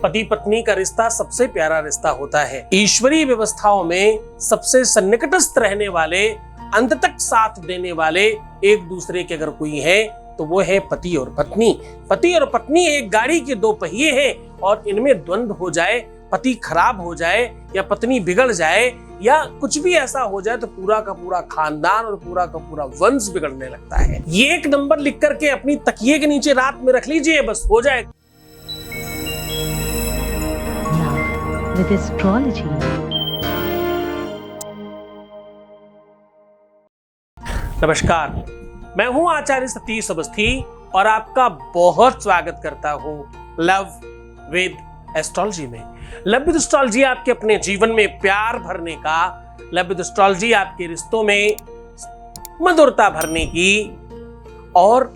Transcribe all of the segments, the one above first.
पति पत्नी का रिश्ता सबसे प्यारा रिश्ता होता है। ईश्वरीय व्यवस्थाओं में सबसे सन्निकटस्थ रहने वाले, अंत तक साथ देने वाले एक दूसरे के अगर कोई है तो वो है पति और पत्नी। पति और पत्नी एक गाड़ी के दो पहिए हैं और इनमें द्वंद्व हो जाए, पति खराब हो जाए या पत्नी बिगड़ जाए या कुछ भी ऐसा हो जाए तो पूरा का पूरा खानदान और पूरा का पूरा वंश बिगड़ने लगता है। ये एक नंबर लिख करके अपनी तकिए के नीचे रात में रख लीजिए, बस हो जाए। With astrology. नमस्कार, मैं हूं आचार्य सतीश अवस्थी और आपका बहुत स्वागत करता हूं लव विद एस्ट्रोलॉजी में। लव विद एस्ट्रोलॉजी आपके अपने जीवन में प्यार भरने का, लव विद एस्ट्रोलॉजी आपके रिश्तों में मधुरता भरने की और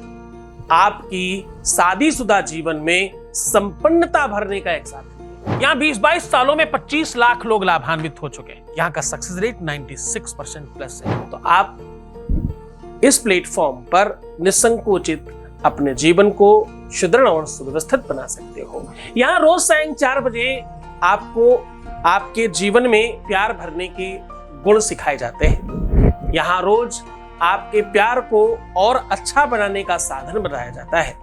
आपकी शादीशुदा जीवन में संपन्नता भरने का एक साथी। यहाँ 20-22 सालों में 25 लाख लोग लाभान्वित हो चुके हैं। यहाँ का सक्सेस रेट 96% प्लस है। तो आप इस प्लेटफॉर्म पर निसंकोचित अपने जीवन को सुदृढ़ और सुव्यवस्थित बना सकते हो। यहाँ रोज सायं 4 बजे आपको आपके जीवन में प्यार भरने के गुण सिखाए जाते हैं। यहाँ रोज आपके प्यार को और अच्छा बनाने का साधन बनाया जाता है।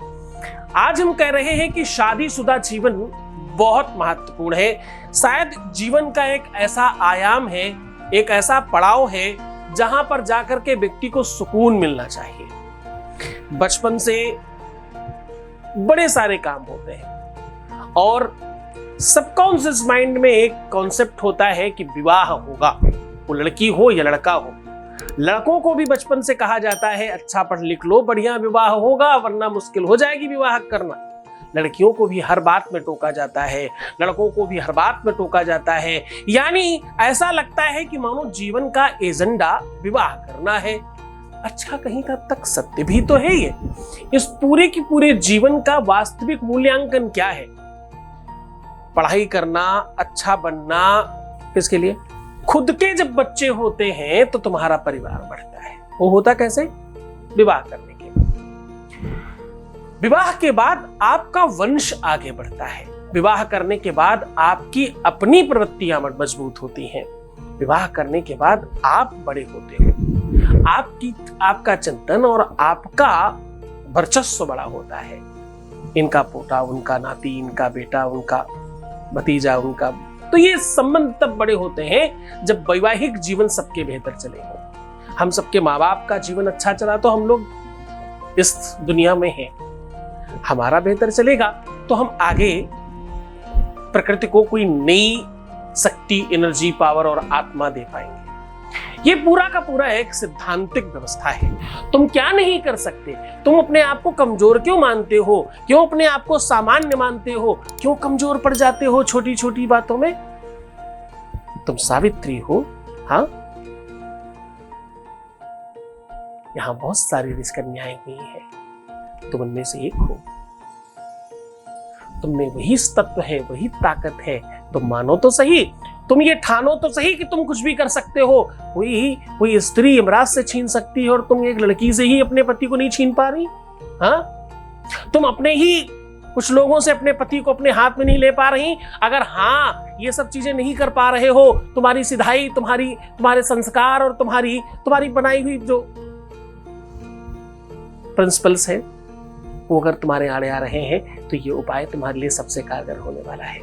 आज हम कह रहे हैं कि शादीशुदा जीवन बहुत महत्वपूर्ण है। शायद जीवन का एक ऐसा आयाम है, एक ऐसा पड़ाव है जहां पर जाकर के व्यक्ति को सुकून मिलना चाहिए। बचपन से बड़े सारे काम होते हैं और सबकॉन्शियस माइंड में एक कॉन्सेप्ट होता है कि विवाह होगा, वो लड़की हो या लड़का हो। लड़कों को भी बचपन से कहा जाता है अच्छा पढ़ लिख लो, बढ़िया विवाह होगा वरना मुश्किल हो जाएगी विवाह करना। लड़कियों को भी हर बात में टोका जाता है, लड़कों को भी हर बात में टोका जाता है। यानी ऐसा लगता है कि मानो जीवन का एजेंडा विवाह करना है। अच्छा, कहीं का तक सत्य भी तो है ये। इस पूरे की पूरे जीवन का वास्तविक मूल्यांकन क्या है? पढ़ाई करना, अच्छा बनना, किसके लिए? खुद के जब बच्चे होते हैं तो तुम्हारा परिवार बढ़ता है। वो होता कैसे? विवाह करने के बाद। विवाह के बाद आपका वंश आगे बढ़ता है। विवाह करने के बाद आपकी अपनी प्रवृत्तियां मजबूत होती हैं। विवाह करने के बाद आप बड़े होते हो, आपका चिंतन और आपका वर्चस्व बड़ा होता है। इनका पोता, उनका नाती, इनका बेटा, उनका भतीजा, उनका, तो ये संबंध तब बड़े होते हैं जब वैवाहिक जीवन सबके बेहतर चले हो। हम सबके माँ बाप का जीवन अच्छा चला तो हम लोग इस दुनिया में हैं। हमारा बेहतर चलेगा तो हम आगे प्रकृति को कोई नई शक्ति, एनर्जी, पावर और आत्मा दे पाएंगे। ये पूरा का पूरा एक सिद्धांतिक व्यवस्था है। तुम क्या नहीं कर सकते? तुम अपने आप को कमजोर क्यों मानते हो? क्यों अपने आप को सामान्य मानते हो? क्यों कमजोर पड़ जाते हो छोटी छोटी बातों में? तुम सावित्री हो। हाँ, यहां बहुत सारी कन्याएं हुई हैं, तुम उनमें से एक हो। तुम में वही तत्व है, वही ताकत है। तुम मानो तो सही, तुम ये ठानो तो सही कि तुम कुछ भी कर सकते हो। कोई स्त्री यमराज से छीन सकती है और तुम एक लड़की से ही अपने पति को नहीं छीन पा रही? हाँ, तुम अपने ही कुछ लोगों से अपने पति को अपने हाथ में नहीं ले पा रही। अगर हाँ ये सब चीजें नहीं कर पा रहे हो, तुम्हारी सिधाई, तुम्हारे संस्कार और तुम्हारी बनाई हुई जो प्रिंसिपल्स है वो अगर तुम्हारे आड़े आ रहे हैं तो ये उपाय तुम्हारे लिए सबसे कारगर होने वाला है।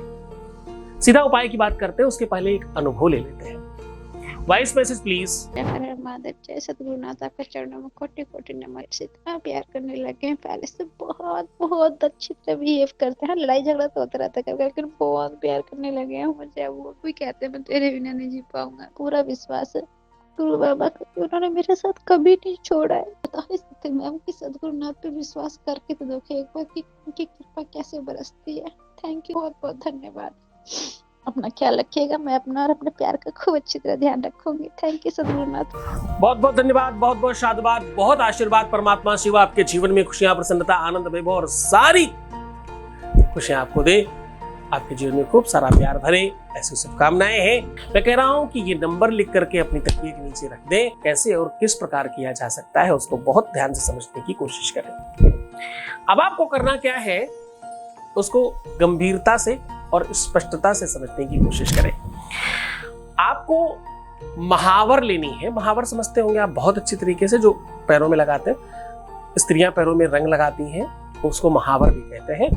सीधा उपाय की बात करते हैं, उसके पहले एक अनुभव ले लेते हैं। Voice message please. Har Mahadev, जय सद्गुरुनाथ, आपके चरणों में कोटि कोटि नमन। इतना प्यार करने लगे हैं, पहले से बहुत बहुत अच्छी तरह बिहेव करते हैं। लड़ाई झगड़ा तो होता रहता है, लेकिन बहुत प्यार करने लगे हैं मुझे। वो भी कहते हैं मैं तेरे बिना नहीं जी पाऊंगा। पूरा विश्वास है गुरु बाबा का, उन्होंने मेरे साथ कभी नहीं छोड़ा है। बता नहीं सकते मैम कि सद्गुरुनाथ पे विश्वास करके तो देखिए एक बार कि उनकी कृपा कैसे बरसती है। थैंक यू, बहुत बहुत धन्यवाद। अपना ख्याल रखिएगा, मैं अपना और अपने प्यार का खूब अच्छी तरह ध्यान रखूंगी। Thank you Sadgurunath. बहुत बहुत धन्यवाद, बहुत बहुत साधुवाद, बहुत आशीर्वाद। परमात्मा शिव आपके जीवन में खुशियां, प्रसन्नता, आनंद, वैभव और सारी खुशियां आपको दे। आपके जीवन में खूब सारा प्यार भरे, ऐसी शुभकामनाएं हैं। मैं कह रहा हूं कि ये नंबर लिख करके अपनी तकिए के नीचे रख दें। कैसे और किस प्रकार किया जा सकता है उसको बहुत ध्यान से समझने की कोशिश करें। अब आपको करना क्या है, उसको गंभीरता से और स्पष्टता से समझने की कोशिश करें। आपको महावर लेनी है। महावर समझते होंगे आप बहुत अच्छी तरीके से, जो पैरों में लगाते हैं, स्त्रियां पैरों में रंग लगाती हैं, उसको महावर भी कहते हैं,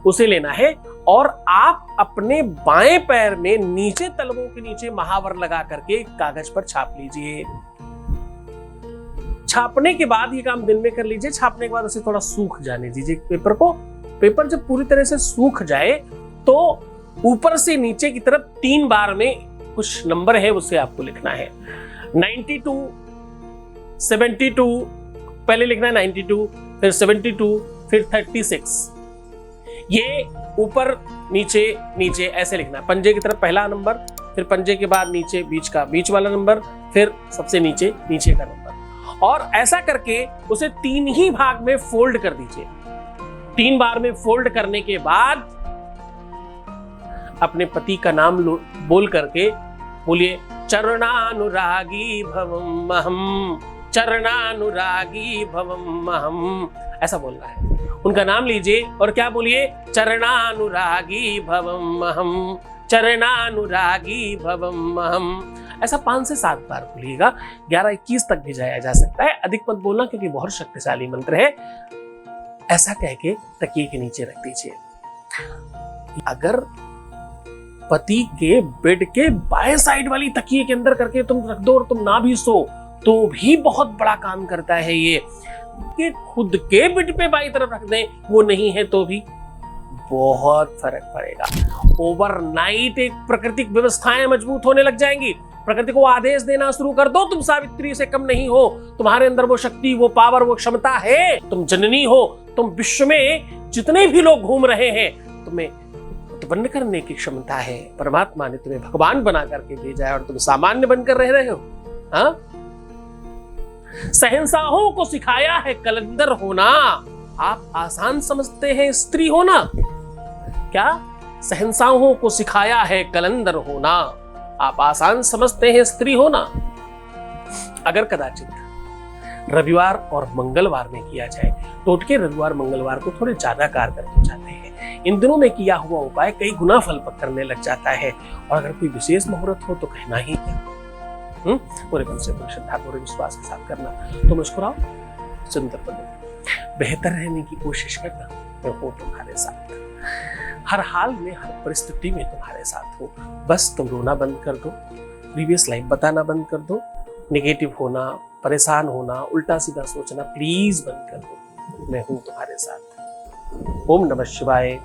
उसे लेना है। और आप अपने बाएं पैर में नीचे तलवों के नीचे महावर लगा करके कागज पर छाप लीजिए। छापने के बाद ये काम दिन में कर लीजिए। छापने के बाद उसे थोड़ा सूख जाने दीजिए पेपर को। पेपर जब पूरी तरह से सूख जाए तो ऊपर से नीचे की तरफ 3 बार में कुछ नंबर है उसे आपको लिखना है। 92, 72, पहले लिखना है 92, फिर 72, फिर 36। ये ऊपर नीचे नीचे ऐसे लिखना है। पंजे की तरफ पहला नंबर, फिर पंजे के बाद नीचे बीच वाला नंबर, फिर सबसे नीचे का नंबर। और ऐसा करके उसे 3 ही भाग में फोल्ड कर दीजिए। 3 बार में फोल्ड करने के बाद अपने पति का नाम बोल करके बोलिए, चरणानुरागी भवम महम, चरणानुरागी भवम महम, ऐसा बोलना है। उनका नाम लीजिए और क्या बोलिए, चरणानुरागी भवम महम, चरणानुरागी भवम महम। ऐसा 5 से 7 बार बोलिएगा। 11-21 तक भी जाया जा सकता है। अधिक मत बोलना क्योंकि बहुत शक्तिशाली मंत्र है। ऐसा कह के तकिए के नीचे रख दीजिए। अगर पति के बेड के बाएं साइड वाली तकिए के अंदर करके तुम रख दो और तुम ना भी सो तो भी बहुत बड़ा काम करता है ये। कि खुद के बेड पे बाईं तरफ रख दें, वो नहीं है तो भी बहुत फर्क पड़ेगा। ओवरनाइट एक प्राकृतिक व्यवस्थाएं मजबूत होने लग जाएंगी। प्रकृति को आदेश देना शुरू कर दो, तुम सावित्री से कम नहीं हो। तुम्हारे अंदर वो शक्ति, वो पावर, वो क्षमता है। तुम जननी हो। तुम विश्व में जितने भी लोग घूम रहे हैं, तुम्हें उत्पन्न करने की क्षमता है। परमात्मा ने तुम्हें भगवान बना करके भेजा है और तुम सामान्य बनकर रह रहे हो। हाँ, शहंशाहों को सिखाया है कलंदर होना। आप आसान समझते हैं स्त्री होना? क्या? शहंशाहों को सिखाया है कलंदर होना। आप आसान समझते हैं स्त्री होना? अगर कदाचित रविवार और मंगलवार में किया जाए, टोटके रविवार मंगलवार को थोड़े ज्यादा कारगर हो जाते हैं। इन दिनों में किया हुआ उपाय कई गुना फल करने लग जाता है। और अगर कोई विशेष मुहूर्त हो तो कहना ही क्या। पूरे मन से, पूरी श्रद्धा, पूरे विश्वास के साथ करना। तो मुस्कुराओ, सुंदर बनो, बेहतर रहने की कोशिश करना। मैं हूं तुम्हारे साथ, हर हाल में, हर परिस्थिति में तुम्हारे साथ हूं। बस तुम रोना बंद कर दो, प्रीवियस लाइफ बताना बंद कर दो, नेगेटिव होना, परेशान होना, उल्टा सीधा सोचना प्लीज बंद कर दो। मैं हूं तुम्हारे साथ। ओम नमः शिवाय।